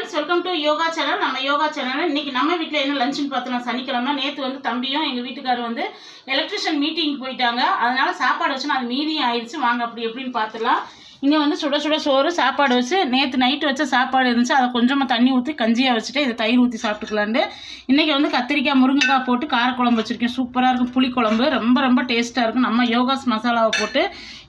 Friends, welcome to yoga channel. நம்ம yoga channel இன்னைக்கு நம்ம வீட்டில் என்ன லஞ்சுன்னு பார்த்தோம்னா, சனிக்கிழமை நேற்று வந்து தம்பியும் எங்கள் வீட்டுக்காரர் வந்து எலக்ட்ரிஷியன் மீட்டிங் போயிட்டாங்க. அதனால சாப்பாடு வச்சுன்னா அது மீதியும் ஆயிடுச்சு. வாங்க அப்படி எப்படின்னு பார்த்துலாம். இங்கே வந்து சுட சுட சோறு சாப்பாடு வச்சு நேற்று நைட்டு வச்ச சாப்பாடு இருந்துச்சு. அதை கொஞ்சமாக தண்ணி ஊற்றி கஞ்சியாக வச்சுட்டு இதை தயிர் ஊற்றி சாப்பிட்டுக்கலான்ட்டு இன்றைக்கி வந்து கத்திரிக்காய் முருங்கைக்காய் போட்டு காரக்குழம்பு வச்சுருக்கேன். சூப்பராக இருக்கும். புளிக்குழம்பு ரொம்ப ரொம்ப டேஸ்ட்டாக இருக்கும். நம்ம யோகாஸ் மசாலாவை போட்டு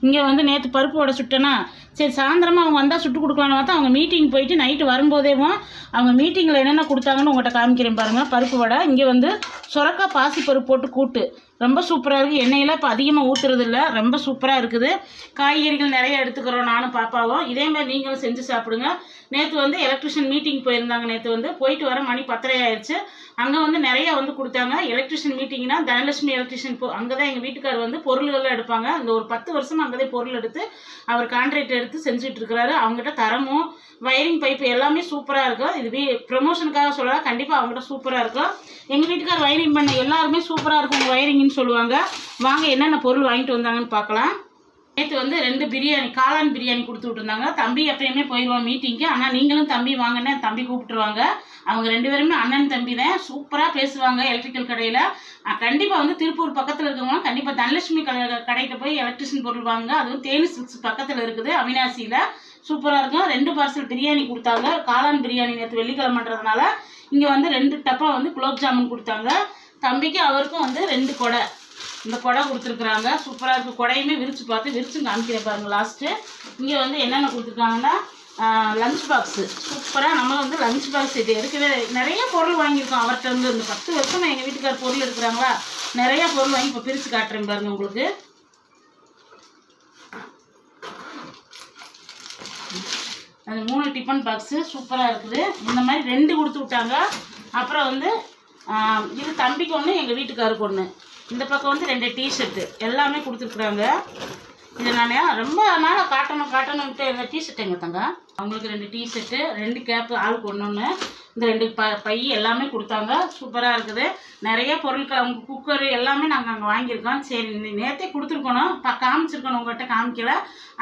இங்கே வந்து நேற்று பருப்பு வடை சுட்டேன்னா, சரி சாயந்தரமாக அவங்க வந்தால் சுட்டு கொடுக்கலான்னு பார்த்தா அவங்க மீட்டிங் போயிட்டு நைட்டு வரும்போதேவும் அவங்க மீட்டிங்கில் என்னென்ன கொடுத்தாங்கன்னு உங்கள்கிட்ட காமிக்கிறேன் பாருங்கள். பருப்பு வடை, இங்கே வந்து சுரக்காய் பாசிப்பருப்பு போட்டு கூட்டு ரொம்ப சூப்பராக இருக்குது. எண்ணெயெல்லாம் இப்போ அதிகமாக ஊற்றுறது இல்லை, ரொம்ப சூப்பராக இருக்குது. காய்கறிகள் நிறைய எடுத்துக்கிறோம் நானும் பாப்பாவும். இதேமாதிரி நீங்களும் செஞ்சு சாப்பிடுங்க. நேற்று வந்து எலக்ட்ரிஷியன் மீட்டிங் போயிருந்தாங்க. நேற்று வந்து போயிட்டு வர மணி 10:30 ஆயிடுச்சு. அங்கே வந்து நிறையா வந்து கொடுத்தாங்க. எலக்ட்ரிஷியன் மீட்டிங்னா தனலட்சுமி எலக்ட்ரிஷியன் அங்கே தான் எங்கள் வீட்டுக்கார் வந்து பொருள்கள்லாம் எடுப்பாங்க. இந்த ஒரு 10 வருஷமாக அங்கே தான் பொருள் எடுத்து அவர் கான்ட்ராக்ட் எடுத்து செஞ்சுட்டு இருக்கிறாரு. அவங்ககிட்ட தரமும் வயரிங் பைப்பு எல்லாமே சூப்பராக இருக்கும். இது ப்ரமோஷனுக்காக சொல்லலாம், கண்டிப்பாக அவங்ககிட்ட சூப்பராக இருக்கும். எங்கள் வீட்டுக்கார் வயரிங் பண்ண எல்லாருமே சூப்பராக இருக்கும் வயரிங்னு சொல்லுவாங்க. வாங்க என்னென்ன பொருள் வாங்கிட்டு வந்தாங்கன்னு பார்க்கலாம். நேற்று வந்து 2 பிரியாணி, காளான் பிரியாணி கொடுத்து விட்டுருந்தாங்க. தம்பி எப்பயுமே போயிடுவான் மீட்டிங்க்கு. ஆனால் நீங்களும் தம்பி வாங்கினே தம்பி கூப்பிட்டுருவாங்க. அவங்க 2 பேருமே அண்ணன் தம்பி தான். சூப்பராக பேசுவாங்க. எலக்ட்ரிக்கல் கடையில் கண்டிப்பாக வந்து திருப்பூர் பக்கத்தில் இருக்கவங்க கண்டிப்பாக தனலட்சுமி கடைகிட்ட போய் எலக்ட்ரிஷியன் பொருள் வாங்க. அதுவும் தேனி சில்க்ஸ் பக்கத்தில் இருக்குது, அவினாசியில். சூப்பராக இருக்கும். 2 பார்சல் பிரியாணி கொடுத்தாங்க. காளான் பிரியாணி நேற்று வெள்ளிக்கிழமைன்றதுனால இங்கே வந்து 2 டப்பா வந்து குலோப் ஜாமுன் கொடுத்தாங்க. தம்பிக்கு அவருக்கும் வந்து 2 கொடை, இந்த கொடை கொடுத்துருக்குறாங்க. சூப்பராக இருக்குது. கொடையுமே விரிச்சு காமிக்கிறேன் பாருங்கள் லாஸ்ட்டு. இங்கே வந்து என்னென்ன கொடுத்துருக்காங்கன்னா லஞ்ச் பாக்ஸு சூப்பராக. நம்ம வந்து லஞ்ச் பாக்ஸ் இது எடுக்கவே நிறைய பொருள் வாங்கியிருக்கோம் அவர்கிட்ட இருந்து. இந்த 10 வருஷமாக எங்கள் வீட்டுக்கார் பொருள் எடுக்கிறாங்களா, நிறைய பொருள் வாங்கி இப்போ பிரித்து காட்டுறேன் பாருங்கள் உங்களுக்கு. அது 3 டிஃபன் பாக்ஸு சூப்பராக இருக்குது. இந்த மாதிரி 2 கொடுத்து விட்டாங்க. அப்புறம் வந்து இது தம்பிக்கு ஒன்று, எங்கள் வீட்டுக்காருக்கு ஒன்று. இந்த பக்கம் வந்து 2 டிஷர்ட்டு எல்லாமே கொடுத்துருக்குறாங்க. இதை நான் ரொம்ப நாளாக காட்டணுன்ட்டு இந்த டிஷர்ட் எங்கே தங்க அவங்களுக்கு 2 டிஷர்ட்டு, 2 கேப்பு ஆளுக்கு ஒன்று, இந்த 2 பை எல்லாமே கொடுத்தாங்க. சூப்பராக இருக்குது. நிறைய பொருட்கள் அவங்க குக்கரு எல்லாமே நாங்கள் அங்கே வாங்கியிருக்கோம். சரி நேற்றே கொடுத்துருக்கணும், காமிச்சிருக்கணும், உங்கள்கிட்ட காமிக்கல.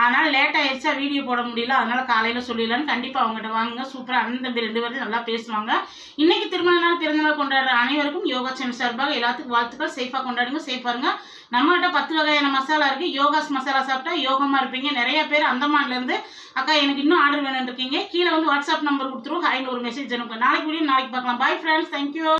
அதனால் லேட் ஆகிடுச்சா வீடியோ போட முடியல. அதனால் காலையில் சொல்லிடலான்னு கண்டிப்பாக அவங்ககிட்ட வாங்குங்க. சூப்பராக அண்ணன் தம்பி 2 பேரும் நல்லா பேசுவாங்க. இன்றைக்கி திருமண நாள் பிறந்தநாள் கொண்டாடுற அனைவருக்கும் யோகா சேனல் சார்பாக எல்லாத்துக்கும் வாழ்த்துக்கள். சேஃபாக கொண்டாடுங்க, சேஃபாருங்க. நம்மகிட்ட 10 வகையான மசாலா இருக்குது. யோகாஸ் மசாலா சாப்பிட்டா யோகமாக இருப்பீங்க. நிறைய பேர் அந்தமான்லேருந்து அக்கா எனக்கு இன்னும் ஆர்டர் வேணும்னு இருக்கீங்க. கீழே வந்து வாட்ஸ்அப் நம்பர் கொடுத்துருவோம். ஹாய்னு ஒரு மெசேஜ் அனுப்புங்க. நாளைக்கு வீடியோ நாளைக்கு பார்க்கலாம். Bye friends, thank you.